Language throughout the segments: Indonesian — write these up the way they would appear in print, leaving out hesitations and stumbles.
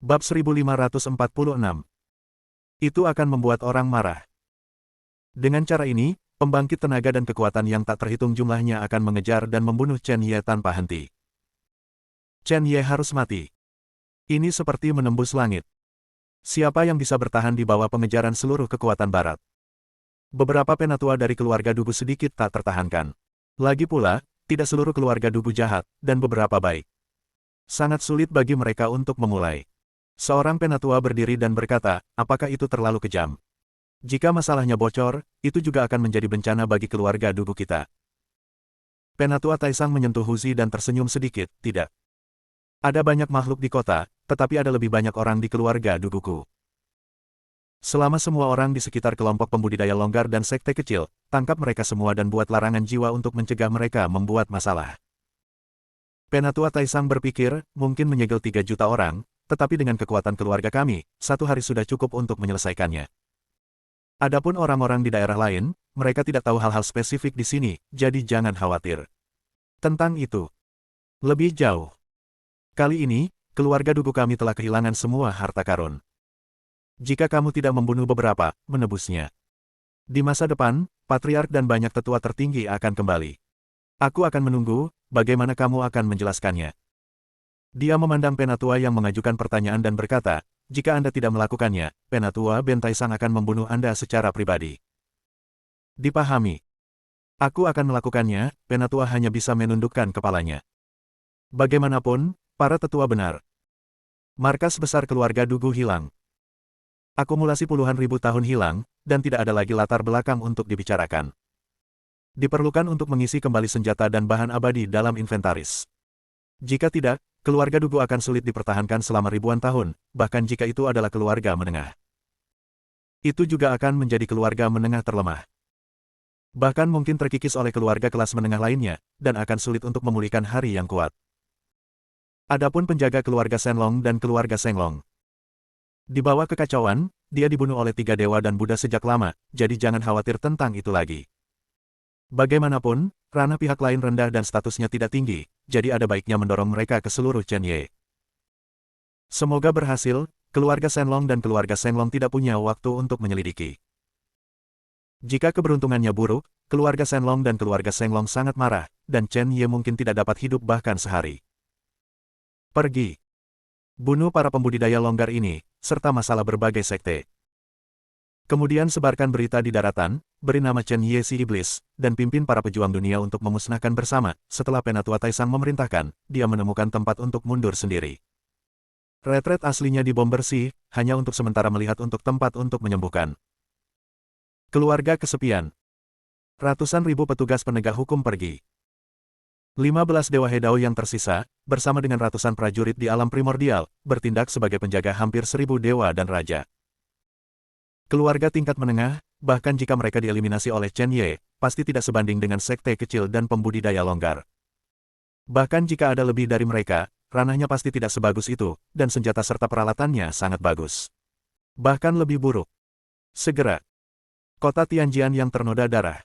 Bab 1546. Itu akan membuat orang marah. Dengan cara ini, pembangkit tenaga dan kekuatan yang tak terhitung jumlahnya akan mengejar dan membunuh Chen Ye tanpa henti. Chen Ye harus mati. Ini seperti menembus langit. Siapa yang bisa bertahan di bawah pengejaran seluruh kekuatan barat? Beberapa penatua dari keluarga Dubu sedikit tak tertahankan. Lagi pula, tidak seluruh keluarga Dubu jahat, dan beberapa baik. Sangat sulit bagi mereka untuk memulai. Seorang penatua berdiri dan berkata, apakah itu terlalu kejam? Jika masalahnya bocor, itu juga akan menjadi bencana bagi keluarga Dubu kita. Penatua Taisang menyentuh Huzi dan tersenyum sedikit, tidak. Ada banyak makhluk di kota, tetapi ada lebih banyak orang di keluarga Dubuku. Selama semua orang di sekitar kelompok pembudidaya longgar dan sekte kecil, tangkap mereka semua dan buat larangan jiwa untuk mencegah mereka membuat masalah. Penatua Taisang berpikir, mungkin menyegel 3 juta orang, tetapi dengan kekuatan keluarga kami, 1 hari sudah cukup untuk menyelesaikannya. Adapun orang-orang di daerah lain, mereka tidak tahu hal-hal spesifik di sini, jadi jangan khawatir tentang itu. Lebih jauh. Kali ini, keluarga Dubu kami telah kehilangan semua harta karun. Jika kamu tidak membunuh beberapa, menebusnya. Di masa depan, Patriark dan banyak tetua tertinggi akan kembali. Aku akan menunggu, bagaimana kamu akan menjelaskannya. Dia memandang penatua yang mengajukan pertanyaan dan berkata, jika Anda tidak melakukannya, penatua Ben Taisang akan membunuh Anda secara pribadi. Dipahami. Aku akan melakukannya, penatua hanya bisa menundukkan kepalanya. Bagaimanapun, para tetua benar. Markas besar keluarga Dugu hilang. Akumulasi puluhan ribu tahun hilang, dan tidak ada lagi latar belakang untuk dibicarakan. Diperlukan untuk mengisi kembali senjata dan bahan abadi dalam inventaris. Jika tidak, keluarga Dugu akan sulit dipertahankan selama ribuan tahun, bahkan jika itu adalah keluarga menengah. Itu juga akan menjadi keluarga menengah terlemah. Bahkan mungkin terkikis oleh keluarga kelas menengah lainnya, dan akan sulit untuk memulihkan hari yang kuat. Adapun penjaga keluarga Shenlong dan keluarga Shenglong. Di bawah kekacauan, dia dibunuh oleh 3 dewa dan Buddha sejak lama, jadi jangan khawatir tentang itu lagi. Bagaimanapun, ranah pihak lain rendah dan statusnya tidak tinggi, jadi ada baiknya mendorong mereka ke seluruh Chen Ye. Semoga berhasil, keluarga Shenlong dan keluarga Shenglong tidak punya waktu untuk menyelidiki. Jika keberuntungannya buruk, keluarga Shenlong dan keluarga Shenglong sangat marah, dan Chen Ye mungkin tidak dapat hidup bahkan sehari. Pergi. Bunuh para pembudidaya longgar ini, serta masalah berbagai sekte. Kemudian sebarkan berita di daratan, beri nama Chen Ye si Iblis, dan pimpin para pejuang dunia untuk memusnahkan bersama. Setelah penatua Taisang memerintahkan, dia menemukan tempat untuk mundur sendiri. Retret aslinya dibom bersih, hanya untuk sementara melihat untuk tempat untuk menyembuhkan. Keluarga kesepian. Ratusan ribu petugas penegak hukum pergi. 15 dewa Hedao yang tersisa, bersama dengan ratusan prajurit di alam primordial, bertindak sebagai penjaga hampir 1000 dewa dan raja. Keluarga tingkat menengah, bahkan jika mereka dieliminasi oleh Chen Ye, pasti tidak sebanding dengan sekte kecil dan pembudidaya longgar. Bahkan jika ada lebih dari mereka, ranahnya pasti tidak sebagus itu, dan senjata serta peralatannya sangat bagus. Bahkan lebih buruk. Segera. Kota Tianjian yang ternoda darah.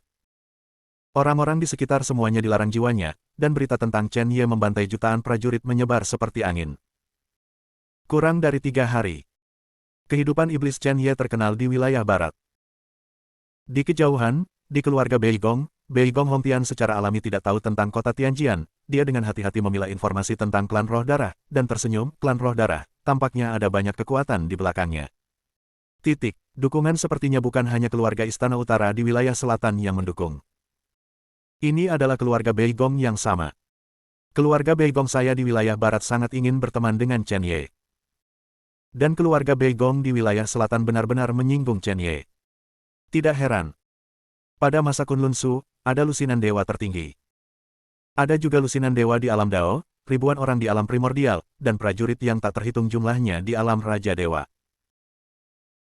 Orang-orang di sekitar semuanya dilarang jiwanya, dan berita tentang Chen Ye membantai jutaan prajurit menyebar seperti angin. Kurang dari 3 hari. Kehidupan iblis Chen Ye terkenal di wilayah barat. Di kejauhan, di keluarga Beigong Hongtian secara alami tidak tahu tentang kota Tianjian. Dia dengan hati-hati memilah informasi tentang klan roh darah, dan tersenyum, klan roh darah, tampaknya ada banyak kekuatan di belakangnya. Dukungan sepertinya bukan hanya keluarga Istana Utara di wilayah selatan yang mendukung. Ini adalah keluarga Beigong yang sama. Keluarga Beigong saya di wilayah barat sangat ingin berteman dengan Chen Ye. Dan keluarga Beigong di wilayah selatan benar-benar menyinggung Chen Ye. Tidak heran. Pada masa Kunlun Su, ada lusinan dewa tertinggi. Ada juga lusinan dewa di alam Dao, ribuan orang di alam primordial, dan prajurit yang tak terhitung jumlahnya di alam Raja Dewa.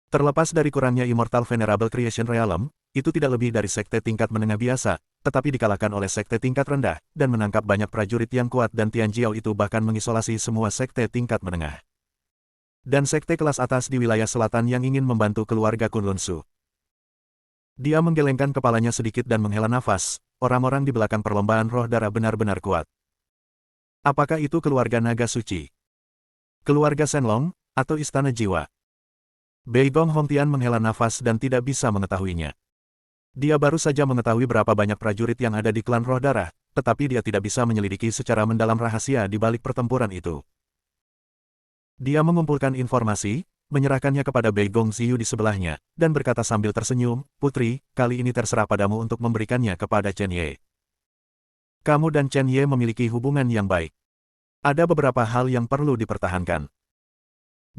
Terlepas dari kurangnya Immortal Venerable Creation Realm, itu tidak lebih dari sekte tingkat menengah biasa, tetapi dikalahkan oleh sekte tingkat rendah, dan menangkap banyak prajurit yang kuat dan Tianjiao itu bahkan mengisolasi semua sekte tingkat menengah. Dan sekte kelas atas di wilayah selatan yang ingin membantu keluarga Kunlun Su. Dia menggelengkan kepalanya sedikit dan menghela nafas, orang-orang di belakang perlombaan roh darah benar-benar kuat. Apakah itu keluarga naga suci? Keluarga Shenlong, Atau istana jiwa? Beigong Hongtian menghela nafas dan tidak bisa mengetahuinya. Dia baru saja mengetahui berapa banyak prajurit yang ada di klan Roh Darah, tetapi dia tidak bisa menyelidiki secara mendalam rahasia di balik pertempuran itu. Dia mengumpulkan informasi, menyerahkannya kepada Beigong Ziyu di sebelahnya, dan berkata sambil tersenyum, "Putri, kali ini terserah padamu untuk memberikannya kepada Chen Ye. Kamu dan Chen Ye memiliki hubungan yang baik. Ada beberapa hal yang perlu dipertahankan.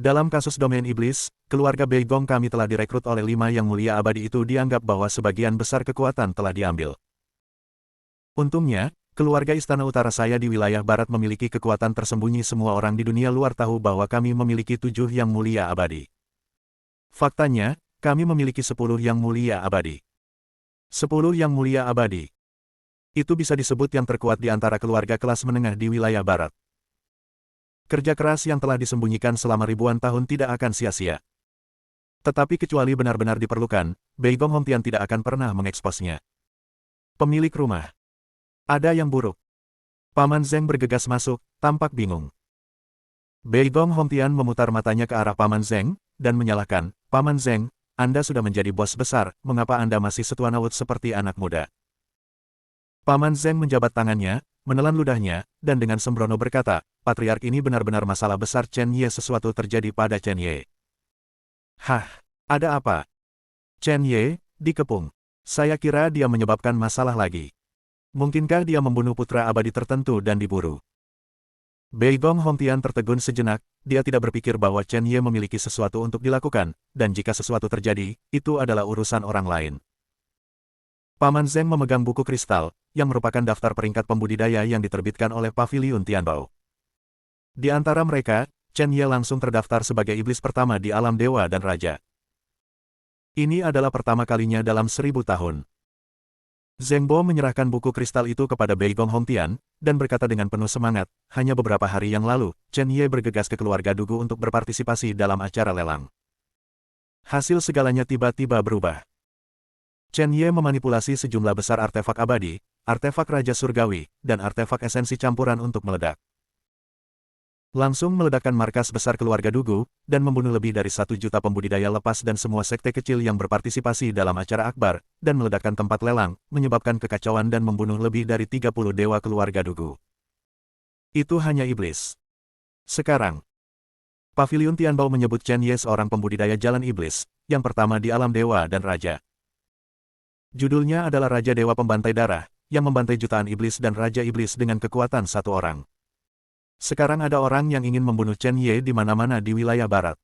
Dalam kasus domain iblis, keluarga Beigong kami telah direkrut oleh 5 yang mulia abadi itu dianggap bahwa sebagian besar kekuatan telah diambil. Untungnya, keluarga Istana Utara saya di wilayah barat memiliki kekuatan tersembunyi semua orang di dunia luar tahu bahwa kami memiliki 7 yang mulia abadi. Faktanya, kami memiliki 10 yang mulia abadi. 10 yang mulia abadi. Itu bisa disebut yang terkuat di antara keluarga kelas menengah di wilayah barat. Kerja keras yang telah disembunyikan selama ribuan tahun tidak akan sia-sia. Tetapi kecuali benar-benar diperlukan, Beigong Hongtian tidak akan pernah mengeksposnya. Pemilik rumah. Ada yang buruk. Paman Zeng bergegas masuk, tampak bingung. Beigong Hongtian memutar matanya ke arah Paman Zeng, dan menyalahkan, "Paman Zeng, Anda sudah menjadi bos besar, mengapa Anda masih setuanaut seperti anak muda?" Paman Zeng menjabat tangannya, menelan ludahnya, dan dengan sembrono berkata, "Patriark ini benar-benar masalah besar Chen Ye, sesuatu terjadi pada Chen Ye." "Hah, ada apa?" "Chen Ye dikepung. Saya kira dia menyebabkan masalah lagi. Mungkinkah dia membunuh putra abadi tertentu dan diburu?" Beigong Hongtian tertegun sejenak, dia tidak berpikir bahwa Chen Ye memiliki sesuatu untuk dilakukan, dan jika sesuatu terjadi, itu adalah urusan orang lain. Paman Zeng memegang buku kristal, yang merupakan daftar peringkat pembudidaya yang diterbitkan oleh Paviliun Tianbao. Di antara mereka, Chen Ye langsung terdaftar sebagai iblis pertama di alam dewa dan raja. Ini adalah pertama kalinya dalam 1000 tahun. Zeng Bo menyerahkan buku kristal itu kepada Beigong Hongtian, dan berkata dengan penuh semangat, "Hanya beberapa hari yang lalu, Chen Ye bergegas ke keluarga Dugu untuk berpartisipasi dalam acara lelang. Hasil segalanya tiba-tiba berubah. Chen Ye memanipulasi sejumlah besar artefak abadi, artefak Raja Surgawi, dan artefak esensi campuran untuk meledak. Langsung meledakkan markas besar keluarga Dugu, dan membunuh lebih dari 1 juta pembudidaya lepas dan semua sekte kecil yang berpartisipasi dalam acara akbar, dan meledakkan tempat lelang, menyebabkan kekacauan dan membunuh lebih dari 30 dewa keluarga Dugu. Itu hanya iblis. Sekarang, Paviliun Tianbao menyebut Chen Ye seorang pembudidaya jalan iblis, yang pertama di alam dewa dan raja. Judulnya adalah Raja Dewa Pembantai Darah, yang membantai jutaan iblis dan Raja Iblis dengan kekuatan 1 orang. Sekarang ada orang yang ingin membunuh Chen Ye di mana-mana di wilayah barat.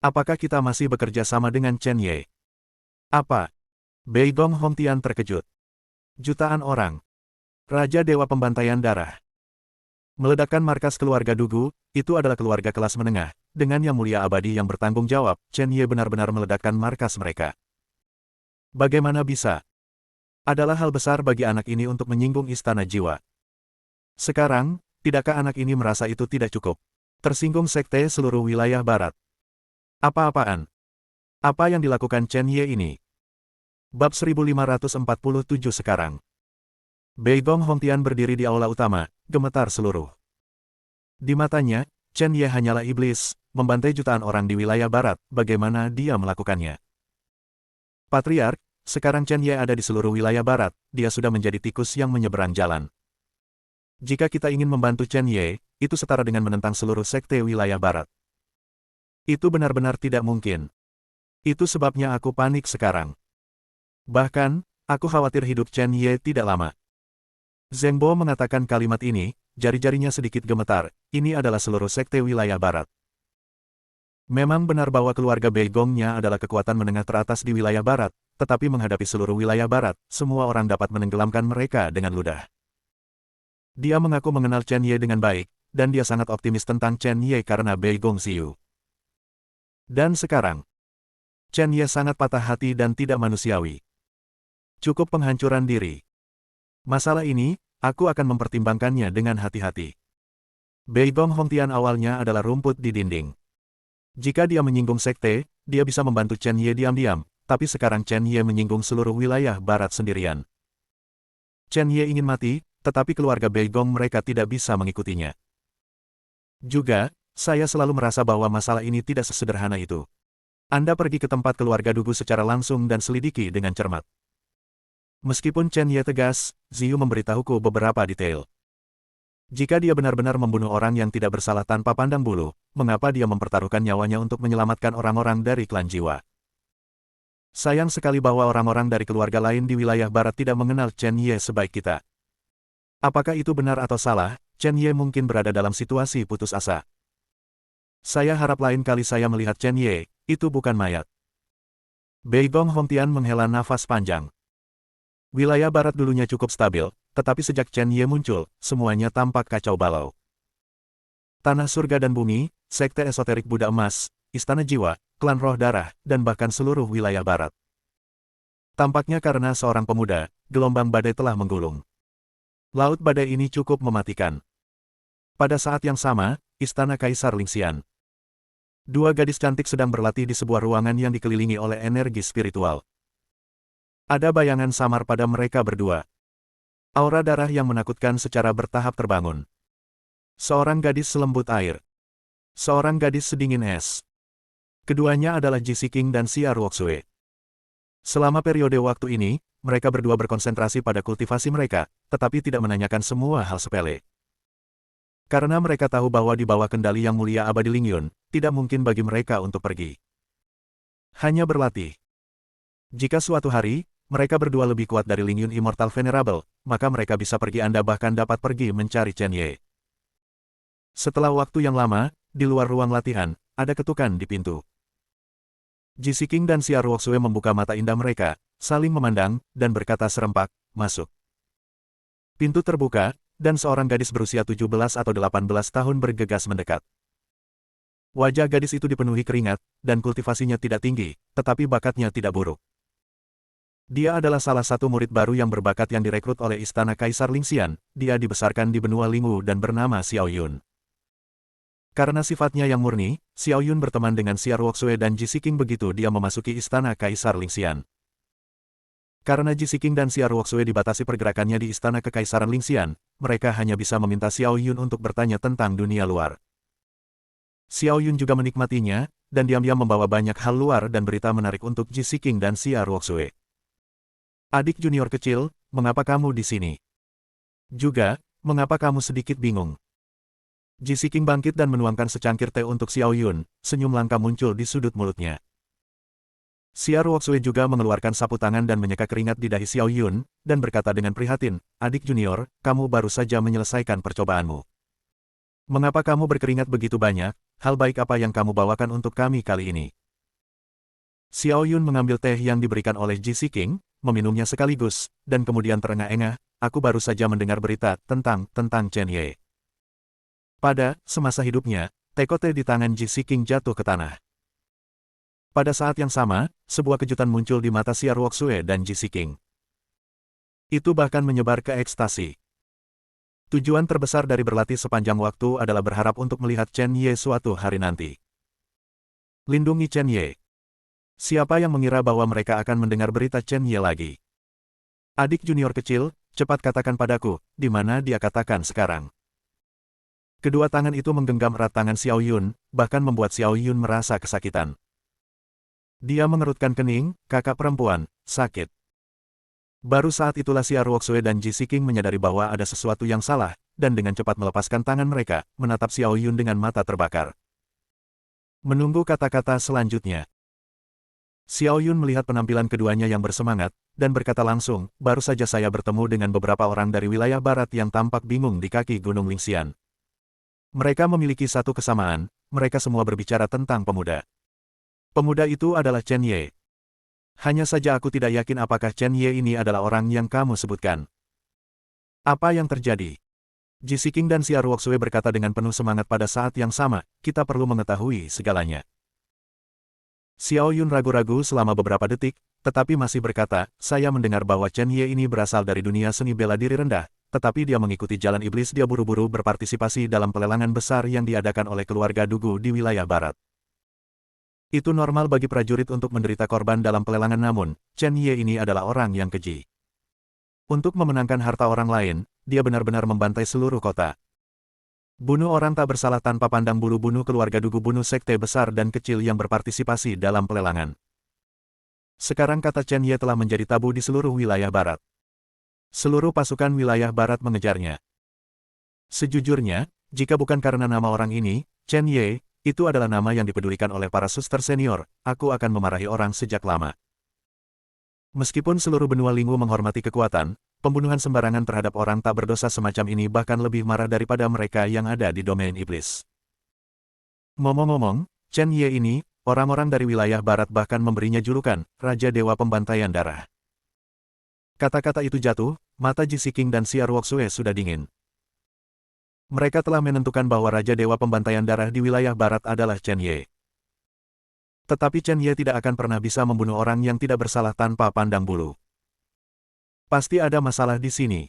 Apakah kita masih bekerja sama dengan Chen Ye? Apa? Beigong Hongtian terkejut. Jutaan orang. Raja Dewa Pembantaian Darah. Meledakkan markas keluarga Dugu, itu adalah keluarga kelas menengah, dengan yang mulia abadi yang bertanggung jawab, Chen Ye benar-benar meledakkan markas mereka. Bagaimana bisa? Adalah hal besar bagi anak ini untuk menyinggung istana jiwa. Sekarang, tidakkah anak ini merasa itu tidak cukup? Tersinggung sekte seluruh wilayah barat. Apa-apaan? Apa yang dilakukan Chen Ye ini? Bab 1547 sekarang. Beigong Hongtian berdiri di aula utama, gemetar seluruh. Di matanya, Chen Ye hanyalah iblis, membantai jutaan orang di wilayah barat, bagaimana dia melakukannya? Patriark, sekarang Chen Ye ada di seluruh wilayah barat, dia sudah menjadi tikus yang menyeberang jalan. Jika kita ingin membantu Chen Ye, itu setara dengan menentang seluruh sekte wilayah barat. Itu benar-benar tidak mungkin. Itu sebabnya aku panik sekarang. Bahkan, aku khawatir hidup Chen Ye tidak lama. Zeng Bo mengatakan kalimat ini, jari-jarinya sedikit gemetar, ini adalah seluruh sekte wilayah barat. Memang benar bahwa keluarga Beigongnya adalah kekuatan menengah teratas di wilayah barat, tetapi menghadapi seluruh wilayah barat, semua orang dapat menenggelamkan mereka dengan ludah. Dia mengaku mengenal Chen Ye dengan baik, dan dia sangat optimis tentang Chen Ye karena Beigong Ziyu. Dan sekarang, Chen Ye sangat patah hati dan tidak manusiawi. Cukup penghancuran diri. Masalah ini, aku akan mempertimbangkannya dengan hati-hati. Beigong Hongtian awalnya adalah rumput di dinding. Jika dia menyinggung sekte, dia bisa membantu Chen Ye diam-diam, tapi sekarang Chen Ye menyinggung seluruh wilayah barat sendirian. Chen Ye ingin mati, tetapi keluarga Beigong mereka tidak bisa mengikutinya. Juga, Saya selalu merasa bahwa masalah ini tidak sesederhana itu. Anda pergi ke tempat keluarga Dugu secara langsung dan selidiki dengan cermat. Meskipun Chen Ye tegas, Ziyu memberitahuku beberapa detail. Jika dia benar-benar membunuh orang yang tidak bersalah tanpa pandang bulu, mengapa dia mempertaruhkan nyawanya untuk menyelamatkan orang-orang dari klan jiwa? Sayang sekali bahwa orang-orang dari keluarga lain di wilayah barat tidak mengenal Chen Ye sebaik kita. Apakah itu benar atau salah, Chen Ye mungkin berada dalam situasi putus asa. Saya harap lain kali saya melihat Chen Ye, itu bukan mayat. Beigong Hongtian menghela nafas panjang. Wilayah barat dulunya cukup stabil, tetapi sejak Chen Ye muncul, semuanya tampak kacau balau. Tanah surga dan bumi, sekte esoterik Buddha emas, istana jiwa, klan roh darah, dan bahkan seluruh wilayah barat. Tampaknya karena seorang pemuda, gelombang badai telah menggulung. Laut badai ini cukup mematikan. Pada saat yang sama, istana Kaisar Lingxian. Dua gadis cantik sedang berlatih di sebuah ruangan yang dikelilingi oleh energi spiritual. Ada bayangan samar pada mereka berdua. Aura darah yang menakutkan secara bertahap terbangun. Seorang gadis selembut air. Seorang gadis sedingin es. Keduanya adalah Ji Siqing dan Xia Ruoxue. Selama periode waktu ini, mereka berdua berkonsentrasi pada kultivasi mereka, tetapi tidak menanyakan semua hal sepele. Karena mereka tahu bahwa di bawah kendali yang mulia abadi Lingyun, tidak mungkin bagi mereka untuk pergi. Hanya berlatih. Jika suatu hari, mereka berdua lebih kuat dari Lingyun Immortal Venerable, maka mereka bisa pergi. Anda bahkan dapat pergi mencari Chen Ye. Setelah waktu yang lama, di luar ruang latihan, ada ketukan di pintu. Ji Siqing dan Xia Ruoxue membuka mata indah mereka, saling memandang, dan berkata serempak, masuk. Pintu terbuka, dan seorang gadis berusia 17 atau 18 tahun bergegas mendekat. Wajah gadis itu dipenuhi keringat, dan kultivasinya tidak tinggi, tetapi bakatnya tidak buruk. Dia adalah salah satu murid baru yang berbakat yang direkrut oleh Istana Kaisar Lingxian. Dia dibesarkan di benua Lingwu dan bernama Xiao Yun. Karena sifatnya yang murni, Xiao Yun berteman dengan Xia Ruoxue dan Ji Siqing begitu dia memasuki Istana Kaisar Lingxian. Karena Ji Siqing dan Xia Ruoxue dibatasi pergerakannya di Istana Kekaisaran Lingxian, mereka hanya bisa meminta Xiao Yun untuk bertanya tentang dunia luar. Xiao Yun juga menikmatinya, dan diam-diam membawa banyak hal luar dan berita menarik untuk Ji Siqing dan Xia Ruoxue. Adik junior kecil, mengapa kamu di sini? Juga, mengapa kamu sedikit bingung? Ji Siqing bangkit dan menuangkan secangkir teh untuk Xiao Yun, senyum langka muncul di sudut mulutnya. Xia Ruoxue juga mengeluarkan sapu tangan dan menyeka keringat di dahi Xiao Yun, dan berkata dengan prihatin, adik junior, kamu baru saja menyelesaikan percobaanmu. Mengapa kamu berkeringat begitu banyak? Hal baik apa yang kamu bawakan untuk kami kali ini? Xiao Yun mengambil teh yang diberikan oleh Ji Siqing, meminumnya sekaligus, dan kemudian terengah-engah, aku baru saja mendengar berita tentang Chen Ye. Pada semasa hidupnya, teko teh di tangan Ji Siqing jatuh ke tanah. Pada saat yang sama, sebuah kejutan muncul di mata Xia Ruoxue dan Ji Siqing. Itu bahkan menyebar ke ekstasi. Tujuan terbesar dari berlatih sepanjang waktu adalah berharap untuk melihat Chen Ye suatu hari nanti. Lindungi Chen Ye. Siapa yang mengira bahwa mereka akan mendengar berita Chen Ye lagi? Adik junior kecil, cepat katakan padaku, di mana dia katakan sekarang. Kedua tangan itu menggenggam erat tangan Xiao Yun, bahkan membuat Xiao Yun merasa kesakitan. Dia mengerutkan kening, kakak perempuan, sakit. Baru saat itulah Xia Ruoxue dan Ji Siqing menyadari bahwa ada sesuatu yang salah, dan dengan cepat melepaskan tangan mereka, menatap Xiao Yun dengan mata terbakar. Menunggu kata-kata selanjutnya. Xiao Yun melihat penampilan keduanya yang bersemangat, dan berkata langsung, baru saja saya bertemu dengan beberapa orang dari wilayah barat yang tampak bingung di kaki Gunung Lingxian. Mereka memiliki satu kesamaan, mereka semua berbicara tentang pemuda. Pemuda itu adalah Chen Ye. Hanya saja aku tidak yakin apakah Chen Ye ini adalah orang yang kamu sebutkan. Apa yang terjadi? Ji Siqing dan Xia Ruoxue berkata dengan penuh semangat pada saat yang sama, kita perlu mengetahui segalanya. Xiao Yun ragu-ragu selama beberapa detik, tetapi masih berkata, saya mendengar bahwa Chen Ye ini berasal dari dunia seni bela diri rendah, tetapi dia mengikuti jalan iblis. Dia buru-buru berpartisipasi dalam pelelangan besar yang diadakan oleh keluarga Dugu di wilayah barat. Itu normal bagi prajurit untuk menderita korban dalam pelelangan, namun, Chen Ye ini adalah orang yang keji. Untuk memenangkan harta orang lain, dia benar-benar membantai seluruh kota. Bunuh orang tak bersalah tanpa pandang bulu, bunuh keluarga Dugu, bunuh sekte besar dan kecil yang berpartisipasi dalam pelelangan. Sekarang kata Chen Ye telah menjadi tabu di seluruh wilayah barat. Seluruh pasukan wilayah barat mengejarnya. Sejujurnya, jika bukan karena nama orang ini, Chen Ye, itu adalah nama yang dipedulikan oleh para suster senior, aku akan memarahi orang sejak lama. Meskipun seluruh benua Lingwu menghormati kekuatan, pembunuhan sembarangan terhadap orang tak berdosa semacam ini bahkan lebih marah daripada mereka yang ada di domain iblis. Ngomong-ngomong, Chen Ye ini, orang-orang dari wilayah barat bahkan memberinya julukan, Raja Dewa Pembantaian Darah. Kata-kata itu jatuh, mata Ji Siking dan Xia Ruoxue sudah dingin. Mereka telah menentukan bahwa Raja Dewa Pembantaian Darah di wilayah barat adalah Chen Ye. Tetapi Chen Ye tidak akan pernah bisa membunuh orang yang tidak bersalah tanpa pandang bulu. Pasti ada masalah di sini.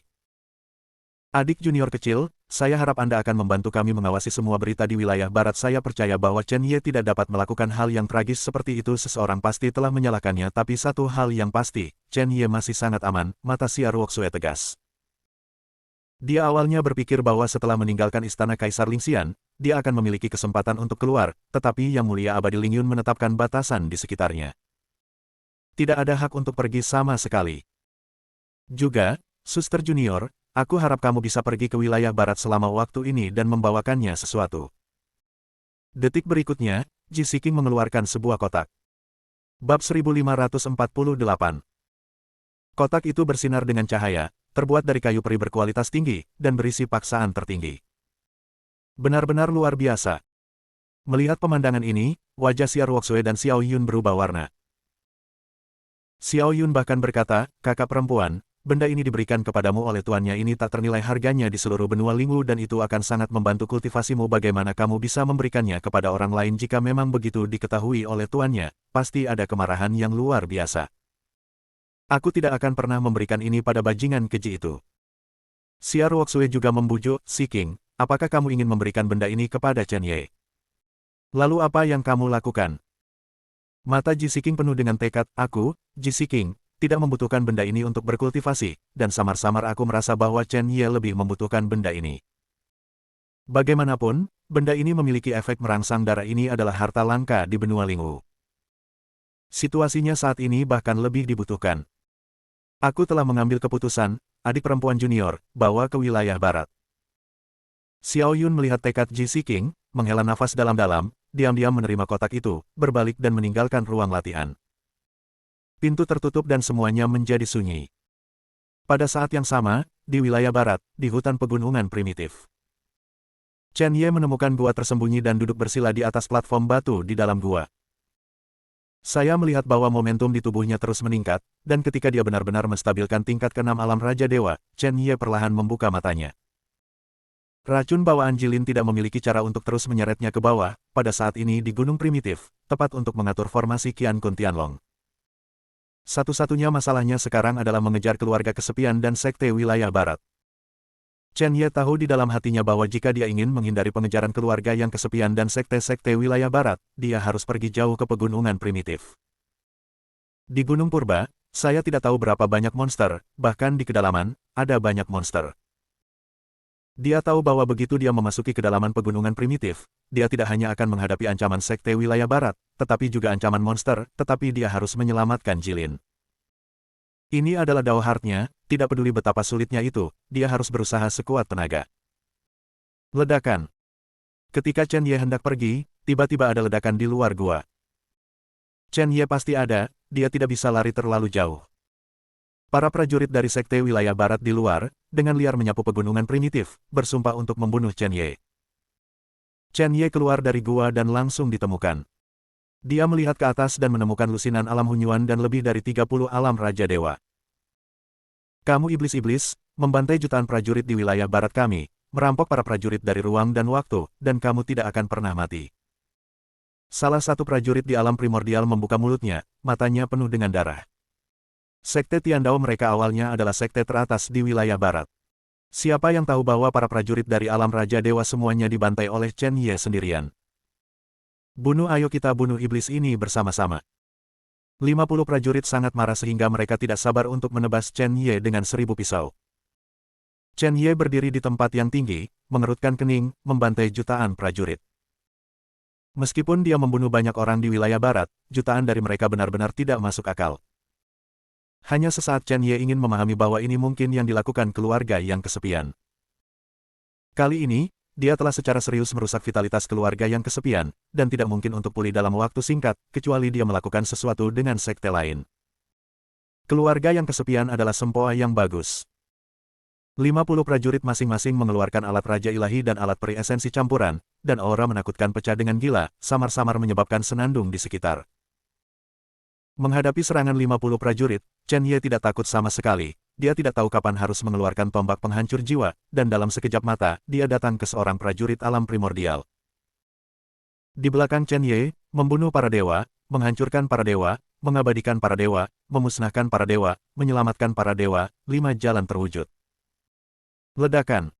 Adik junior kecil, saya harap Anda akan membantu kami mengawasi semua berita di wilayah barat. Saya percaya bahwa Chen Ye tidak dapat melakukan hal yang tragis seperti itu. Seseorang pasti telah menyalahkannya, tapi satu hal yang pasti, Chen Ye masih sangat aman, mata Xia Ruoxue tegas. Dia awalnya berpikir bahwa setelah meninggalkan istana Kaisar Lingxian, dia akan memiliki kesempatan untuk keluar, tetapi Yang Mulia Abadi Lingyun menetapkan batasan di sekitarnya. Tidak ada hak untuk pergi sama sekali. Juga, Suster Junior, aku harap kamu bisa pergi ke wilayah barat selama waktu ini dan membawakannya sesuatu. Detik berikutnya, Ji Siking mengeluarkan sebuah kotak. Bab 1548. Kotak itu bersinar dengan cahaya, terbuat dari kayu peri berkualitas tinggi, dan berisi paksaan tertinggi. Benar-benar luar biasa. Melihat pemandangan ini, wajah Xia Ruoxue dan Xiao Yun berubah warna. Xiao Yun bahkan berkata, kakak perempuan, benda ini diberikan kepadamu oleh tuannya, ini tak ternilai harganya di seluruh benua Lingwu dan itu akan sangat membantu kultivasimu. Bagaimana kamu bisa memberikannya kepada orang lain jika memang begitu diketahui oleh tuannya, pasti ada kemarahan yang luar biasa. Aku tidak akan pernah memberikan ini pada bajingan keji itu. Xia Ruoxue juga membujuk, Siking, apakah kamu ingin memberikan benda ini kepada Chen Ye? Lalu apa yang kamu lakukan? Mata Ji Siking penuh dengan tekad, aku, Ji Siking, tidak membutuhkan benda ini untuk berkultivasi, dan samar-samar aku merasa bahwa Chen Ye lebih membutuhkan benda ini. Bagaimanapun, benda ini memiliki efek merangsang darah. Ini adalah harta langka di benua Lingwu. Situasinya saat ini bahkan lebih dibutuhkan. Aku telah mengambil keputusan, adik perempuan junior, bawa ke wilayah barat. Xiao Yun melihat tekad Ji Siking, menghela nafas dalam-dalam, diam-diam menerima kotak itu, berbalik dan meninggalkan ruang latihan. Pintu tertutup dan semuanya menjadi sunyi. Pada saat yang sama, di wilayah barat, di hutan pegunungan primitif. Chen Ye menemukan gua tersembunyi dan duduk bersila di atas platform batu di dalam gua. Saya melihat bahwa momentum di tubuhnya terus meningkat, dan ketika dia benar-benar menstabilkan tingkat ke-6 alam Raja Dewa, Chen Ye perlahan membuka matanya. Racun bawaan Jilin tidak memiliki cara untuk terus menyeretnya ke bawah, pada saat ini di gunung primitif, tepat untuk mengatur formasi Qian Kun Tianlong. Satu-satunya masalahnya sekarang adalah mengejar keluarga kesepian dan sekte wilayah barat. Chen Ye tahu di dalam hatinya bahwa jika dia ingin menghindari pengejaran keluarga yang kesepian dan sekte-sekte wilayah barat, dia harus pergi jauh ke pegunungan primitif. Di Gunung Purba, saya tidak tahu berapa banyak monster, bahkan di kedalaman, ada banyak monster. Dia tahu bahwa begitu dia memasuki kedalaman pegunungan primitif, dia tidak hanya akan menghadapi ancaman sekte wilayah barat, tetapi juga ancaman monster, tetapi dia harus menyelamatkan Jilin. Ini adalah Dao Heart-nya, tidak peduli betapa sulitnya itu, dia harus berusaha sekuat tenaga. Ledakan. Ketika Chen Ye hendak pergi, tiba-tiba ada ledakan di luar gua. Chen Ye pasti ada, dia tidak bisa lari terlalu jauh. Para prajurit dari sekte wilayah barat di luar, dengan liar menyapu pegunungan primitif, bersumpah untuk membunuh Chen Ye. Chen Ye keluar dari gua dan langsung ditemukan. Dia melihat ke atas dan menemukan lusinan alam Hunyuan dan lebih dari 30 alam Raja Dewa. Kamu iblis-iblis, membantai jutaan prajurit di wilayah barat kami, merampok para prajurit dari ruang dan waktu, dan kamu tidak akan pernah mati. Salah satu prajurit di alam primordial membuka mulutnya, matanya penuh dengan darah. Sekte Tiandao mereka awalnya adalah sekte teratas di wilayah barat. Siapa yang tahu bahwa para prajurit dari alam Raja Dewa semuanya dibantai oleh Chen Ye sendirian? Bunuh, ayo kita bunuh iblis ini bersama-sama. 50 prajurit sangat marah sehingga mereka tidak sabar untuk menebas Chen Ye dengan 1000 pisau. Chen Ye berdiri di tempat yang tinggi, mengerutkan kening, membantai jutaan prajurit. Meskipun dia membunuh banyak orang di wilayah barat, jutaan dari mereka benar-benar tidak masuk akal. Hanya sesaat Chen Ye ingin memahami bahwa ini mungkin yang dilakukan keluarga yang kesepian. Kali ini, dia telah secara serius merusak vitalitas keluarga yang kesepian, dan tidak mungkin untuk pulih dalam waktu singkat, kecuali dia melakukan sesuatu dengan sekte lain. Keluarga yang kesepian adalah sempoa yang bagus. 50 prajurit masing-masing mengeluarkan alat Raja Ilahi dan alat peri esensi campuran, dan aura menakutkan pecah dengan gila, samar-samar menyebabkan senandung di sekitar. Menghadapi serangan 50 prajurit, Chen Ye tidak takut sama sekali. Dia tidak tahu kapan harus mengeluarkan tombak penghancur jiwa, dan dalam sekejap mata, dia datang ke seorang prajurit alam primordial. Di belakang Chen Ye, membunuh para dewa, menghancurkan para dewa, mengabadikan para dewa, memusnahkan para dewa, menyelamatkan para dewa, 5 jalan terwujud. Ledakan.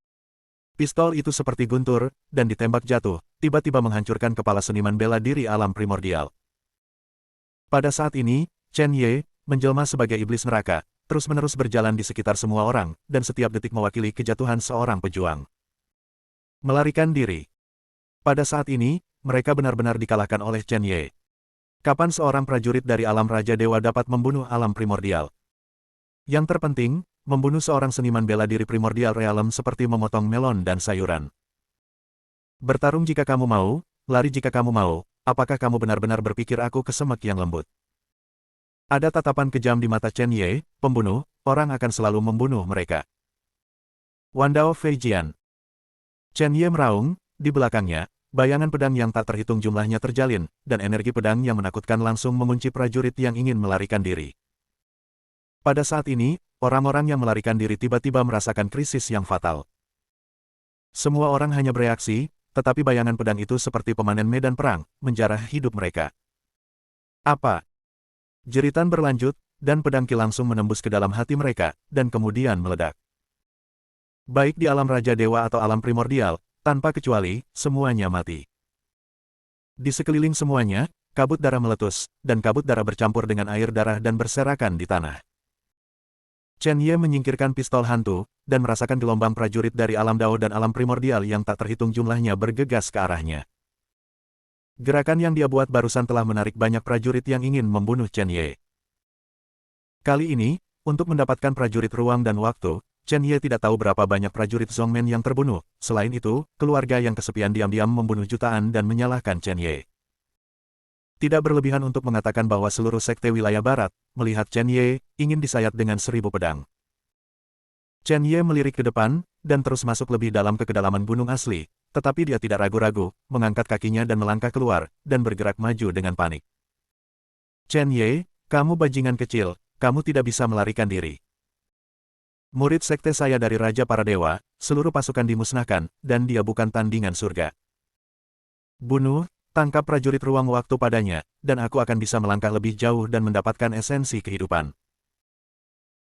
Pistol itu seperti guntur, dan ditembak jatuh, tiba-tiba menghancurkan kepala seniman bela diri alam primordial. Pada saat ini, Chen Ye, menjelma sebagai iblis neraka, terus-menerus berjalan di sekitar semua orang, dan setiap detik mewakili kejatuhan seorang pejuang. Melarikan diri. Pada saat ini, mereka benar-benar dikalahkan oleh Chen Ye. Kapan seorang prajurit dari alam Raja Dewa dapat membunuh alam primordial? Yang terpenting, membunuh seorang seniman bela diri primordial realem seperti memotong melon dan sayuran. Bertarung jika kamu mau, lari jika kamu mau, apakah kamu benar-benar berpikir aku kesemek yang lembut? Ada tatapan kejam di mata Chen Ye, pembunuh, orang akan selalu membunuh mereka. Wandao Feijian. Chen Ye meraung, di belakangnya, bayangan pedang yang tak terhitung jumlahnya terjalin, dan energi pedang yang menakutkan langsung mengunci prajurit yang ingin melarikan diri. Pada saat ini, orang-orang yang melarikan diri tiba-tiba merasakan krisis yang fatal. Semua orang hanya bereaksi, tetapi bayangan pedang itu seperti pemanen medan perang, menjarah hidup mereka. Apa? Jeritan berlanjut, dan pedangki langsung menembus ke dalam hati mereka, dan kemudian meledak. Baik di alam Raja Dewa atau alam primordial, tanpa kecuali, semuanya mati. Di sekeliling semuanya, kabut darah meletus, dan kabut darah bercampur dengan air darah dan berserakan di tanah. Chen Ye menyingkirkan pistol hantu, dan merasakan gelombang prajurit dari alam Dao dan alam primordial yang tak terhitung jumlahnya bergegas ke arahnya. Gerakan yang dia buat barusan telah menarik banyak prajurit yang ingin membunuh Chen Ye. Kali ini, untuk mendapatkan prajurit ruang dan waktu, Chen Ye tidak tahu berapa banyak prajurit Zhongmen yang terbunuh. Selain itu, keluarga yang kesepian diam-diam membunuh jutaan dan menyalahkan Chen Ye. Tidak berlebihan untuk mengatakan bahwa seluruh sekte wilayah barat, melihat Chen Ye, ingin disayat dengan 1000 pedang. Chen Ye melirik ke depan, dan terus masuk lebih dalam ke kedalaman gunung asli, tetapi dia tidak ragu-ragu, mengangkat kakinya dan melangkah keluar, dan bergerak maju dengan panik. Chen Ye, kamu bajingan kecil, kamu tidak bisa melarikan diri. Murid sekte saya dari Raja Para Dewa, seluruh pasukan dimusnahkan, dan dia bukan tandingan surga. Bunuh, tangkap prajurit ruang waktu padanya, dan aku akan bisa melangkah lebih jauh dan mendapatkan esensi kehidupan.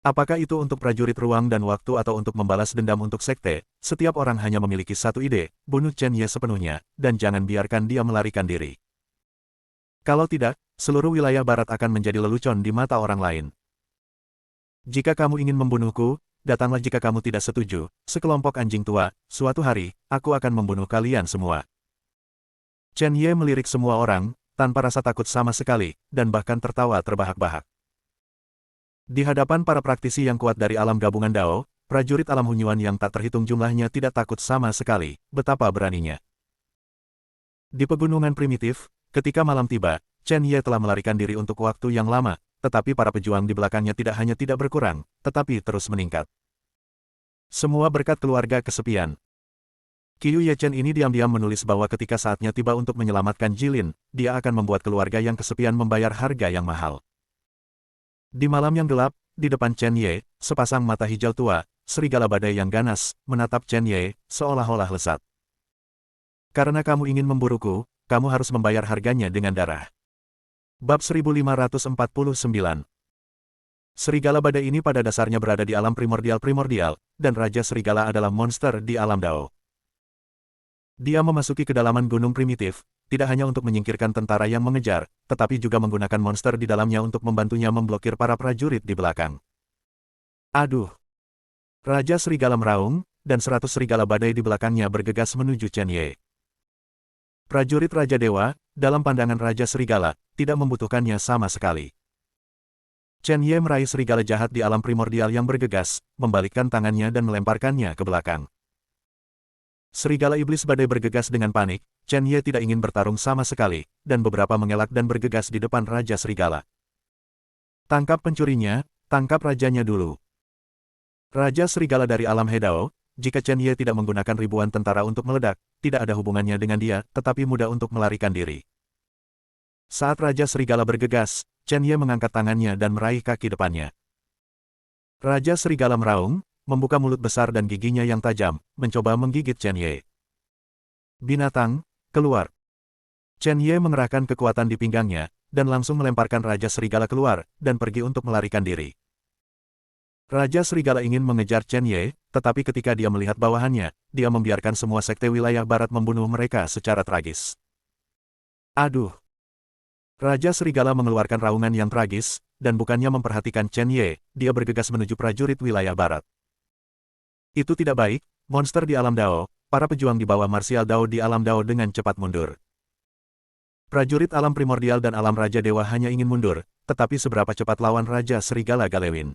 Apakah itu untuk prajurit ruang dan waktu atau untuk membalas dendam untuk sekte, setiap orang hanya memiliki satu ide, bunuh Chen Ye sepenuhnya, dan jangan biarkan dia melarikan diri. Kalau tidak, seluruh wilayah barat akan menjadi lelucon di mata orang lain. Jika kamu ingin membunuhku, datanglah jika kamu tidak setuju, sekelompok anjing tua, suatu hari, aku akan membunuh kalian semua. Chen Ye melirik semua orang, tanpa rasa takut sama sekali, dan bahkan tertawa terbahak-bahak. Di hadapan para praktisi yang kuat dari alam gabungan Dao, prajurit alam Hunyuan yang tak terhitung jumlahnya tidak takut sama sekali, betapa beraninya. Di pegunungan primitif, ketika malam tiba, Chen Ye telah melarikan diri untuk waktu yang lama, tetapi para pejuang di belakangnya tidak hanya tidak berkurang, tetapi terus meningkat. Semua berkat keluarga kesepian. Qiu Yechen ini diam-diam menulis bahwa ketika saatnya tiba untuk menyelamatkan Jilin, dia akan membuat keluarga yang kesepian membayar harga yang mahal. Di malam yang gelap, di depan Chen Ye, sepasang mata hijau tua, serigala badai yang ganas, menatap Chen Ye, seolah-olah lesat. Karena kamu ingin memburuku, kamu harus membayar harganya dengan darah. Bab 1549. Serigala badai ini pada dasarnya berada di alam primordial, dan Raja Serigala adalah monster di alam Dao. Dia memasuki kedalaman gunung primitif, tidak hanya untuk menyingkirkan tentara yang mengejar, tetapi juga menggunakan monster di dalamnya untuk membantunya memblokir para prajurit di belakang. Aduh! Raja Serigala meraung, dan 100 serigala badai di belakangnya bergegas menuju Chen Ye. Prajurit Raja Dewa, dalam pandangan Raja Serigala, tidak membutuhkannya sama sekali. Chen Ye meraih serigala jahat di alam primordial yang bergegas, membalikkan tangannya dan melemparkannya ke belakang. Serigala iblis badai bergegas dengan panik, Chen Ye tidak ingin bertarung sama sekali, dan beberapa mengelak dan bergegas di depan Raja Serigala. Tangkap pencurinya, tangkap rajanya dulu. Raja Serigala dari alam Hedao, jika Chen Ye tidak menggunakan ribuan tentara untuk meledak, tidak ada hubungannya dengan dia, tetapi mudah untuk melarikan diri. Saat Raja Serigala bergegas, Chen Ye mengangkat tangannya dan meraih kaki depannya. Raja Serigala meraung, membuka mulut besar dan giginya yang tajam, mencoba menggigit Chen Ye. Binatang, keluar. Chen Ye mengerahkan kekuatan di pinggangnya, dan langsung melemparkan Raja Serigala keluar, dan pergi untuk melarikan diri. Raja Serigala ingin mengejar Chen Ye, tetapi ketika dia melihat bawahannya, dia membiarkan semua sekte wilayah barat membunuh mereka secara tragis. Aduh! Raja Serigala mengeluarkan raungan yang tragis, dan bukannya memperhatikan Chen Ye, dia bergegas menuju prajurit wilayah barat. Itu tidak baik, monster di alam Dao, para pejuang di bawah marsial Dao di alam Dao dengan cepat mundur. Prajurit alam primordial dan alam Raja Dewa hanya ingin mundur, tetapi seberapa cepat lawan Raja Serigala Galewin.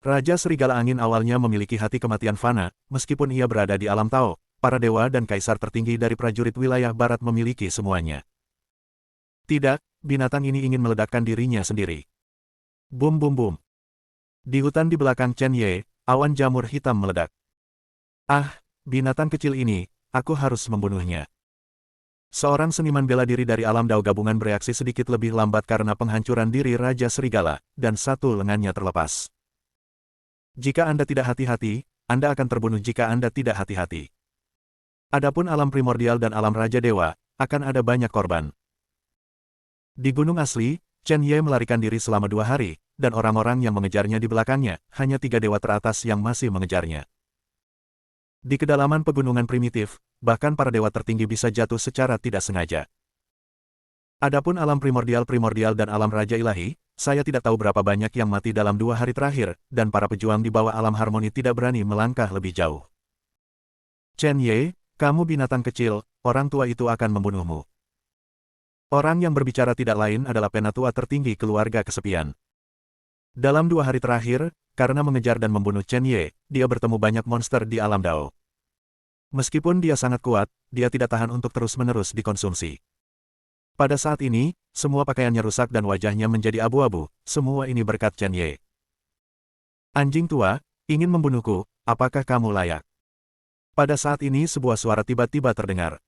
Raja Serigala Angin awalnya memiliki hati kematian fana, meskipun ia berada di alam Tao, para dewa dan kaisar tertinggi dari prajurit wilayah barat memiliki semuanya. Tidak, binatang ini ingin meledakkan dirinya sendiri. Bum bum bum. Di hutan di belakang Chen Ye, awan jamur hitam meledak. Ah, binatang kecil ini, aku harus membunuhnya. Seorang seniman bela diri dari alam Dao gabungan bereaksi sedikit lebih lambat karena penghancuran diri Raja Serigala, dan satu lengannya terlepas. Jika Anda tidak hati-hati, Anda akan terbunuh jika Anda tidak hati-hati. Adapun alam primordial dan alam Raja Dewa, akan ada banyak korban. Di gunung asli, Chen Ye melarikan diri selama 2 hari, dan orang-orang yang mengejarnya di belakangnya, hanya 3 dewa teratas yang masih mengejarnya. Di kedalaman pegunungan primitif, bahkan para dewa tertinggi bisa jatuh secara tidak sengaja. Adapun alam primordial dan alam Raja Ilahi, saya tidak tahu berapa banyak yang mati dalam 2 hari terakhir, dan para pejuang di bawah alam harmoni tidak berani melangkah lebih jauh. Chen Ye, kamu binatang kecil, orang tua itu akan membunuhmu. Orang yang berbicara tidak lain adalah penatua tertinggi keluarga kesepian. Dalam 2 hari terakhir, karena mengejar dan membunuh Chen Ye, dia bertemu banyak monster di alam Dao. Meskipun dia sangat kuat, dia tidak tahan untuk terus-menerus dikonsumsi. Pada saat ini, semua pakaiannya rusak dan wajahnya menjadi abu-abu, semua ini berkat Chen Ye. Anjing tua, ingin membunuhku, apakah kamu layak? Pada saat ini sebuah suara tiba-tiba terdengar.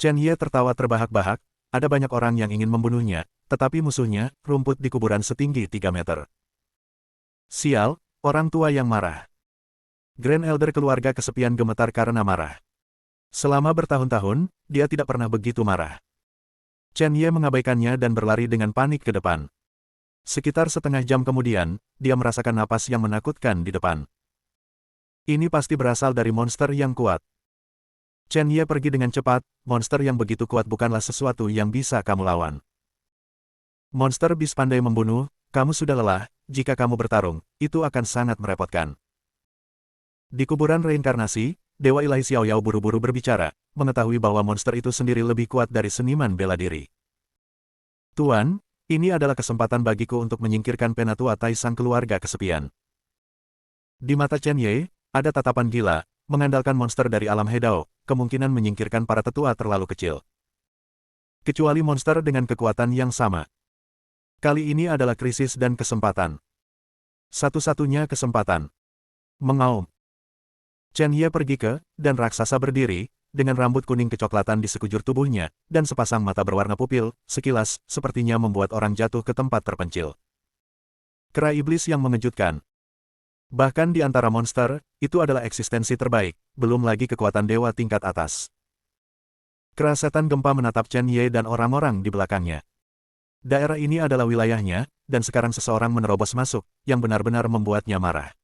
Chen Ye tertawa terbahak-bahak, ada banyak orang yang ingin membunuhnya, tetapi musuhnya, rumput di kuburan setinggi 3 meter. Sial, orang tua yang marah. Grand Elder keluarga kesepian gemetar karena marah. Selama bertahun-tahun, dia tidak pernah begitu marah. Chen Ye mengabaikannya dan berlari dengan panik ke depan. Sekitar setengah jam kemudian, dia merasakan napas yang menakutkan di depan. Ini pasti berasal dari monster yang kuat. Chen Ye pergi dengan cepat, monster yang begitu kuat bukanlah sesuatu yang bisa kamu lawan. Monster bis pandai membunuh, kamu sudah lelah, jika kamu bertarung, itu akan sangat merepotkan. Di kuburan reinkarnasi, Dewa Ilahi Xiao Yao buru-buru berbicara, mengetahui bahwa monster itu sendiri lebih kuat dari seniman bela diri. Tuan, ini adalah kesempatan bagiku untuk menyingkirkan penatua Tai sang keluarga kesepian. Di mata Chen Ye, ada tatapan gila, mengandalkan monster dari alam Hedao, kemungkinan menyingkirkan para tetua terlalu kecil. Kecuali monster dengan kekuatan yang sama. Kali ini adalah krisis dan kesempatan. Satu-satunya kesempatan. Mengaum. Chen Ye pergi ke, dan raksasa berdiri, dengan rambut kuning kecoklatan di sekujur tubuhnya, dan sepasang mata berwarna pupil, sekilas, sepertinya membuat orang jatuh ke tempat terpencil. Kera iblis yang mengejutkan. Bahkan di antara monster, itu adalah eksistensi terbaik, belum lagi kekuatan dewa tingkat atas. Kera setan gempa menatap Chen Ye dan orang-orang di belakangnya. Daerah ini adalah wilayahnya, dan sekarang seseorang menerobos masuk, yang benar-benar membuatnya marah.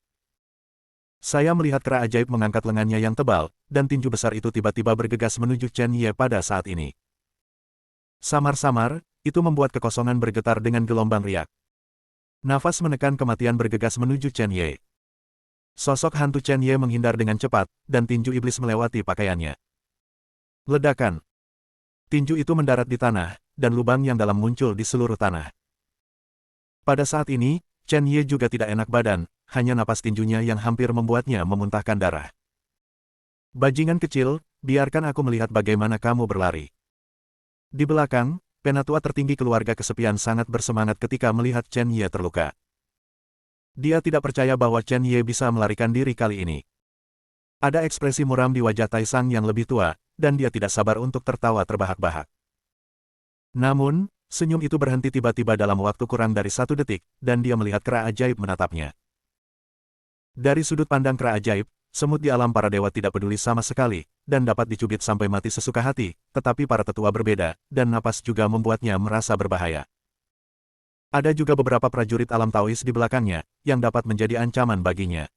Saya melihat kera ajaib mengangkat lengannya yang tebal, dan tinju besar itu tiba-tiba bergegas menuju Chen Ye pada saat ini. Samar-samar, itu membuat kekosongan bergetar dengan gelombang riak. Nafas menekan kematian bergegas menuju Chen Ye. Sosok hantu Chen Ye menghindar dengan cepat, dan tinju iblis melewati pakaiannya. Ledakan. Tinju itu mendarat di tanah, dan lubang yang dalam muncul di seluruh tanah. Pada saat ini, Chen Ye juga tidak enak badan, hanya napas tinjunya yang hampir membuatnya memuntahkan darah. Bajingan kecil, biarkan aku melihat bagaimana kamu berlari. Di belakang, penatua tertinggi keluarga kesepian sangat bersemangat ketika melihat Chen Ye terluka. Dia tidak percaya bahwa Chen Ye bisa melarikan diri kali ini. Ada ekspresi muram di wajah Taisang yang lebih tua, dan dia tidak sabar untuk tertawa terbahak-bahak. Namun, senyum itu berhenti tiba-tiba dalam waktu kurang dari 1 detik, dan dia melihat kera ajaib menatapnya. Dari sudut pandang kera ajaib, semut di alam para dewa tidak peduli sama sekali, dan dapat dicubit sampai mati sesuka hati, tetapi para tetua berbeda, dan napas juga membuatnya merasa berbahaya. Ada juga beberapa prajurit alam Taois di belakangnya, yang dapat menjadi ancaman baginya.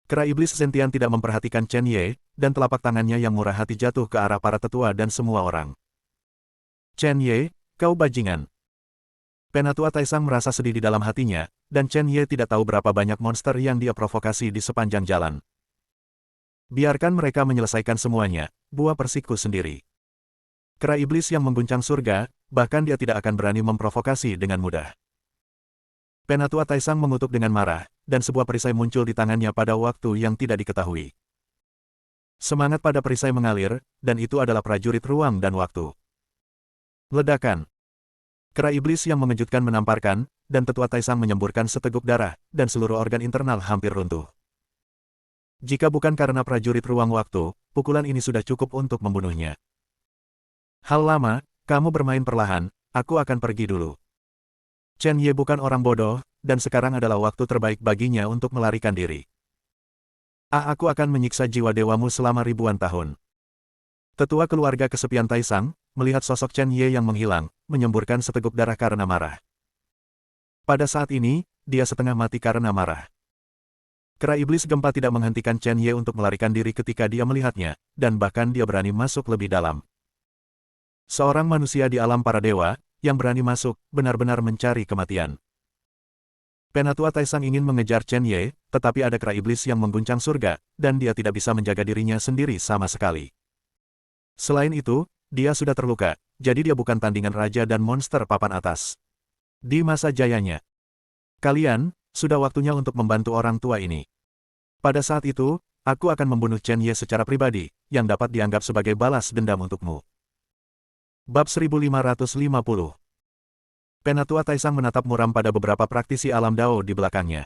Kera iblis sentian tidak memperhatikan Chen Ye, dan telapak tangannya yang murah hati jatuh ke arah para tetua dan semua orang. Chen Ye, kau bajingan. Penatua Taisang merasa sedih di dalam hatinya, dan Chen Ye tidak tahu berapa banyak monster yang dia provokasi di sepanjang jalan. Biarkan mereka menyelesaikan semuanya, buah persikku sendiri. Kera iblis yang mengguncang surga, bahkan dia tidak akan berani memprovokasi dengan mudah. Penatua Taisang mengutuk dengan marah, dan sebuah perisai muncul di tangannya pada waktu yang tidak diketahui. Semangat pada perisai mengalir, dan itu adalah prajurit ruang dan waktu. Ledakan. Kera iblis yang mengejutkan menamparkan, dan tetua Taisang menyemburkan seteguk darah, dan seluruh organ internal hampir runtuh. Jika bukan karena prajurit ruang waktu, pukulan ini sudah cukup untuk membunuhnya. Hal lama, kamu bermain perlahan, aku akan pergi dulu. Chen Ye bukan orang bodoh, dan sekarang adalah waktu terbaik baginya untuk melarikan diri. Aku akan menyiksa jiwa dewamu selama ribuan tahun. Tetua keluarga kesepian Taisang, melihat sosok Chen Ye yang menghilang, menyemburkan seteguk darah karena marah. Pada saat ini, dia setengah mati karena marah. Kera iblis gempa tidak menghentikan Chen Ye untuk melarikan diri ketika dia melihatnya, dan bahkan dia berani masuk lebih dalam. Seorang manusia di alam para dewa, yang berani masuk, benar-benar mencari kematian. Penatua Taisang ingin mengejar Chen Ye, tetapi ada kera iblis yang mengguncang surga, dan dia tidak bisa menjaga dirinya sendiri sama sekali. Selain itu, dia sudah terluka, jadi dia bukan tandingan raja dan monster papan atas. Di masa jayanya, kalian, sudah waktunya untuk membantu orang tua ini. Pada saat itu, aku akan membunuh Chen Ye secara pribadi, yang dapat dianggap sebagai balas dendam untukmu. Bab 1550. Penatua Taisang menatap muram pada beberapa praktisi alam Dao di belakangnya.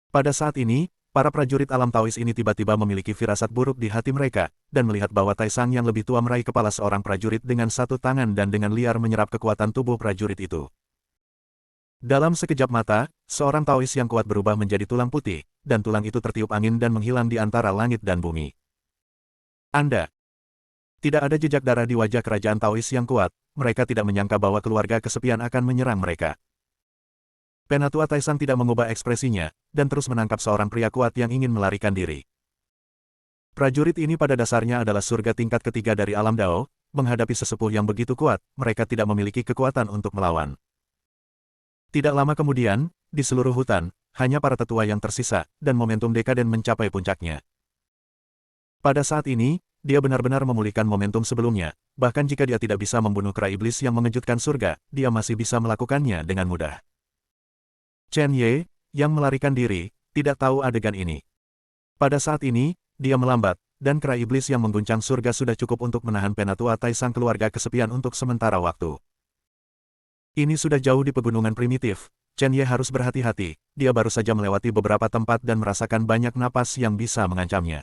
Pada saat ini, para prajurit alam Taois ini tiba-tiba memiliki firasat buruk di hati mereka, dan melihat bahwa Taisang yang lebih tua meraih kepala seorang prajurit dengan satu tangan dan dengan liar menyerap kekuatan tubuh prajurit itu. Dalam sekejap mata, seorang Taois yang kuat berubah menjadi tulang putih, dan tulang itu tertiup angin dan menghilang di antara langit dan bumi. Tidak ada jejak darah di wajah kerajaan Taois yang kuat, mereka tidak menyangka bahwa keluarga kesepian akan menyerang mereka. Penatua Taisang tidak mengubah ekspresinya, dan terus menangkap seorang pria kuat yang ingin melarikan diri. Prajurit ini pada dasarnya adalah surga tingkat ketiga dari alam Dao, menghadapi sesepuh yang begitu kuat, mereka tidak memiliki kekuatan untuk melawan. Tidak lama kemudian, di seluruh hutan, hanya para tetua yang tersisa, dan momentum dekaden mencapai puncaknya. Pada saat ini, dia benar-benar memulihkan momentum sebelumnya, bahkan jika dia tidak bisa membunuh kera iblis yang mengejutkan surga, dia masih bisa melakukannya dengan mudah. Chen Ye, yang melarikan diri, tidak tahu adegan ini. Pada saat ini, dia melambat, dan kera iblis yang mengguncang surga sudah cukup untuk menahan Penatua Taisang keluarga kesepian untuk sementara waktu. Ini sudah jauh di pegunungan primitif, Chen Ye harus berhati-hati, dia baru saja melewati beberapa tempat dan merasakan banyak napas yang bisa mengancamnya.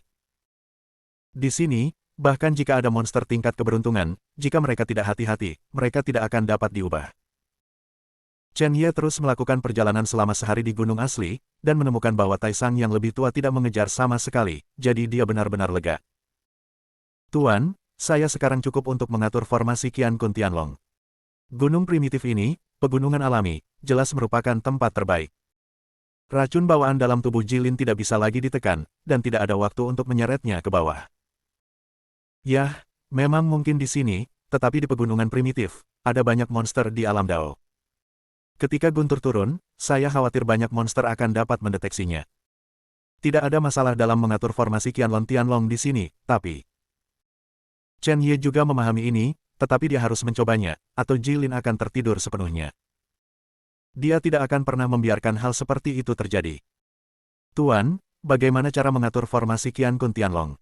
Di sini, bahkan jika ada monster tingkat keberuntungan, jika mereka tidak hati-hati, mereka tidak akan dapat diubah. Chen Ye terus melakukan perjalanan selama sehari di gunung asli, dan menemukan bahwa Taisang yang lebih tua tidak mengejar sama sekali, jadi dia benar-benar lega. Tuan, saya sekarang cukup untuk mengatur formasi Qian Kun Tianlong. Gunung primitif ini, pegunungan alami, jelas merupakan tempat terbaik. Racun bawaan dalam tubuh Jilin tidak bisa lagi ditekan, dan tidak ada waktu untuk menyeretnya ke bawah. Yah, memang mungkin di sini, tetapi di pegunungan primitif, ada banyak monster di alam Dao. Ketika guntur turun, saya khawatir banyak monster akan dapat mendeteksinya. Tidak ada masalah dalam mengatur formasi Tianlong di sini, tapi Chen Ye juga memahami ini, tetapi dia harus mencobanya, atau Jilin akan tertidur sepenuhnya. Dia tidak akan pernah membiarkan hal seperti itu terjadi. Tuan, bagaimana cara mengatur formasi Tianlong?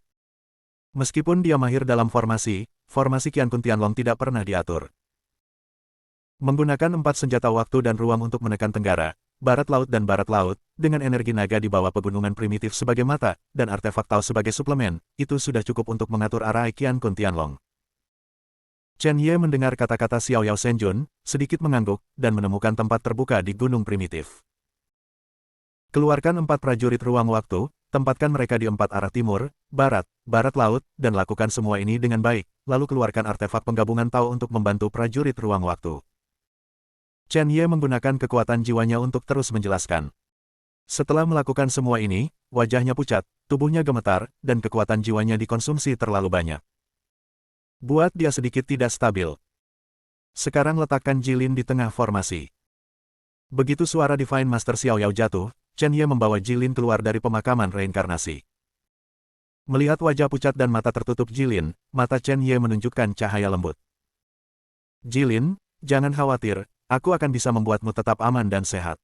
Meskipun dia mahir dalam formasi Tianlong tidak pernah diatur. Menggunakan 4 senjata waktu dan ruang untuk menekan tenggara, barat laut dan barat laut, dengan energi naga di bawah pegunungan primitif sebagai mata, dan artefak Tao sebagai suplemen, itu sudah cukup untuk mengatur arah Tianlong. Chen Ye mendengar kata-kata Xiao Yao Senjun, sedikit mengangguk, dan menemukan tempat terbuka di gunung primitif. Keluarkan 4 prajurit ruang waktu, tempatkan mereka di 4 arah timur, barat, barat laut, dan lakukan semua ini dengan baik, lalu keluarkan artefak penggabungan Tao untuk membantu prajurit ruang waktu. Chen Ye menggunakan kekuatan jiwanya untuk terus menjelaskan. Setelah melakukan semua ini, wajahnya pucat, tubuhnya gemetar, dan kekuatan jiwanya dikonsumsi terlalu banyak. Buat dia sedikit tidak stabil. Sekarang letakkan Jilin di tengah formasi. Begitu suara Divine Master Xiao Yao jatuh, Chen Ye membawa Jilin keluar dari pemakaman reinkarnasi. Melihat wajah pucat dan mata tertutup Jilin, mata Chen Ye menunjukkan cahaya lembut. Jilin, jangan khawatir, aku akan bisa membuatmu tetap aman dan sehat.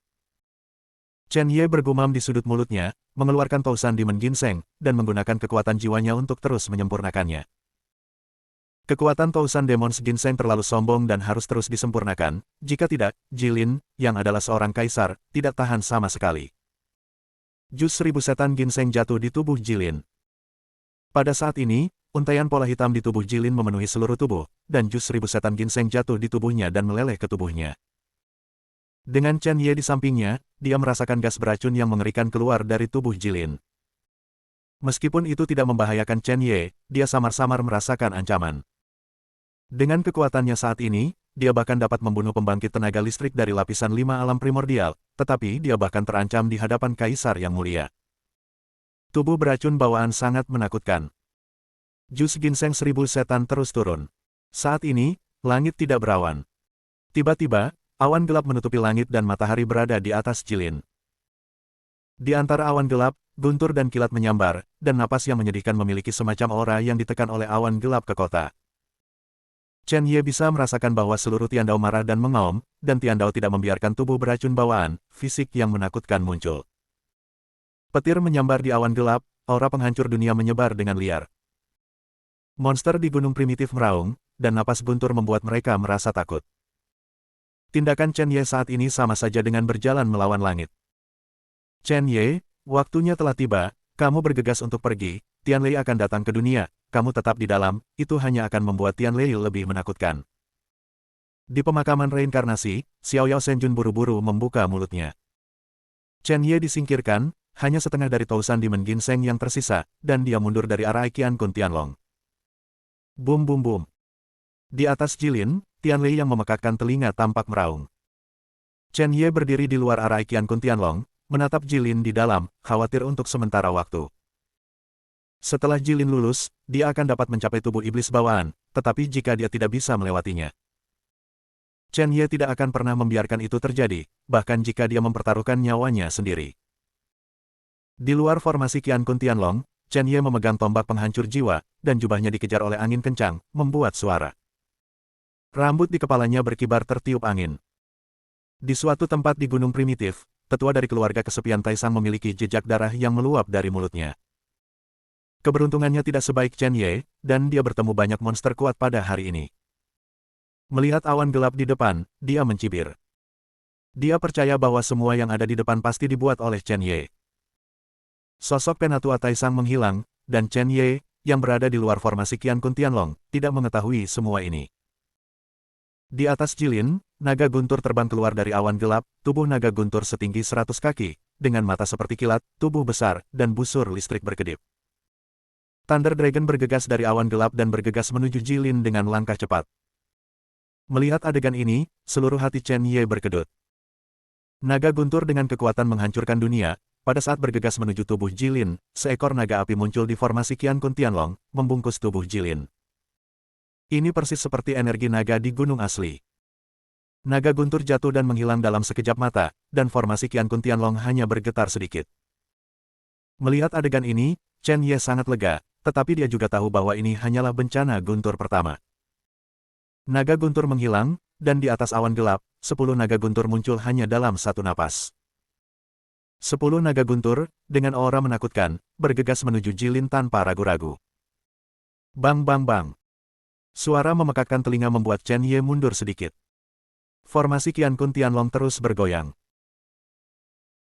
Chen Ye bergumam di sudut mulutnya, mengeluarkan Tousan Demon Ginseng, dan menggunakan kekuatan jiwanya untuk terus menyempurnakannya. Kekuatan Tousan Demon Ginseng terlalu sombong dan harus terus disempurnakan, jika tidak, Jilin, yang adalah seorang kaisar, tidak tahan sama sekali. Jus 1000 setan ginseng jatuh di tubuh Jilin. Pada saat ini, untaian pola hitam di tubuh Jilin memenuhi seluruh tubuh, dan jus 1000 setan ginseng jatuh di tubuhnya dan meleleh ke tubuhnya. Dengan Chen Ye di sampingnya, dia merasakan gas beracun yang mengerikan keluar dari tubuh Jilin. Meskipun itu tidak membahayakan Chen Ye, dia samar-samar merasakan ancaman. Dengan kekuatannya saat ini, dia bahkan dapat membunuh pembangkit tenaga listrik dari lapisan 5 alam primordial, tetapi dia bahkan terancam di hadapan Kaisar yang mulia. Tubuh beracun bawaan sangat menakutkan. Jus ginseng 1000 setan terus turun. Saat ini, langit tidak berawan. Tiba-tiba, awan gelap menutupi langit dan matahari berada di atas Jilin. Di antara awan gelap, guntur dan kilat menyambar, dan napas yang menyedihkan memiliki semacam aura yang ditekan oleh awan gelap ke kota. Chen Ye bisa merasakan bahwa seluruh Tiandao marah dan mengaum, dan Tiandao tidak membiarkan tubuh beracun bawaan, fisik yang menakutkan muncul. Petir menyambar di awan gelap, aura penghancur dunia menyebar dengan liar. Monster di gunung primitif meraung, dan napas guntur membuat mereka merasa takut. Tindakan Chen Ye saat ini sama saja dengan berjalan melawan langit. Chen Ye, waktunya telah tiba, kamu bergegas untuk pergi, Tianlei akan datang ke dunia, kamu tetap di dalam, itu hanya akan membuat Tianlei lebih menakutkan. Di pemakaman reinkarnasi, Xiao Yao Senjun buru-buru membuka mulutnya. Chen Ye disingkirkan, hanya setengah dari Tousan Demon Ginseng yang tersisa, dan dia mundur dari arah Tianlong. Bum bum bum. Di atas Jilin, Tianlei yang memekakkan telinga tampak meraung. Chen Ye berdiri di luar arah Tianlong, menatap Jilin di dalam, khawatir untuk sementara waktu. Setelah Jilin lulus, dia akan dapat mencapai tubuh iblis bawaan, tetapi jika dia tidak bisa melewatinya, Chen Ye tidak akan pernah membiarkan itu terjadi, bahkan jika dia mempertaruhkan nyawanya sendiri. Di luar formasi Tianlong, Chen Ye memegang tombak penghancur jiwa, dan jubahnya dikejar oleh angin kencang, membuat suara. Rambut di kepalanya berkibar tertiup angin. Di suatu tempat di gunung primitif, tetua dari keluarga kesepian Taisang memiliki jejak darah yang meluap dari mulutnya. Keberuntungannya tidak sebaik Chen Ye, dan dia bertemu banyak monster kuat pada hari ini. Melihat awan gelap di depan, dia mencibir. Dia percaya bahwa semua yang ada di depan pasti dibuat oleh Chen Ye. Sosok penatua Taisang menghilang, dan Chen Ye, yang berada di luar formasi Tianlong, tidak mengetahui semua ini. Di atas Jilin, naga guntur terbang keluar dari awan gelap, tubuh naga guntur setinggi 100 kaki, dengan mata seperti kilat, tubuh besar, dan busur listrik berkedip. Thunder Dragon bergegas dari awan gelap dan bergegas menuju Jilin dengan langkah cepat. Melihat adegan ini, seluruh hati Chen Ye berkedut. Naga guntur dengan kekuatan menghancurkan dunia. Pada saat bergegas menuju tubuh Jilin, seekor naga api muncul di formasi Tianlong, membungkus tubuh Jilin. Ini persis seperti energi naga di gunung asli. Naga guntur jatuh dan menghilang dalam sekejap mata, dan formasi Tianlong hanya bergetar sedikit. Melihat adegan ini, Chen Ye sangat lega, tetapi dia juga tahu bahwa ini hanyalah bencana guntur pertama. Naga guntur menghilang, dan di atas awan gelap, 10 naga guntur muncul hanya dalam satu napas. 10 naga guntur, dengan aura menakutkan, bergegas menuju Jilin tanpa ragu-ragu. Bang bang bang. Suara memekakkan telinga membuat Chen Ye mundur sedikit. Formasi Qian Kun Tianlong terus bergoyang.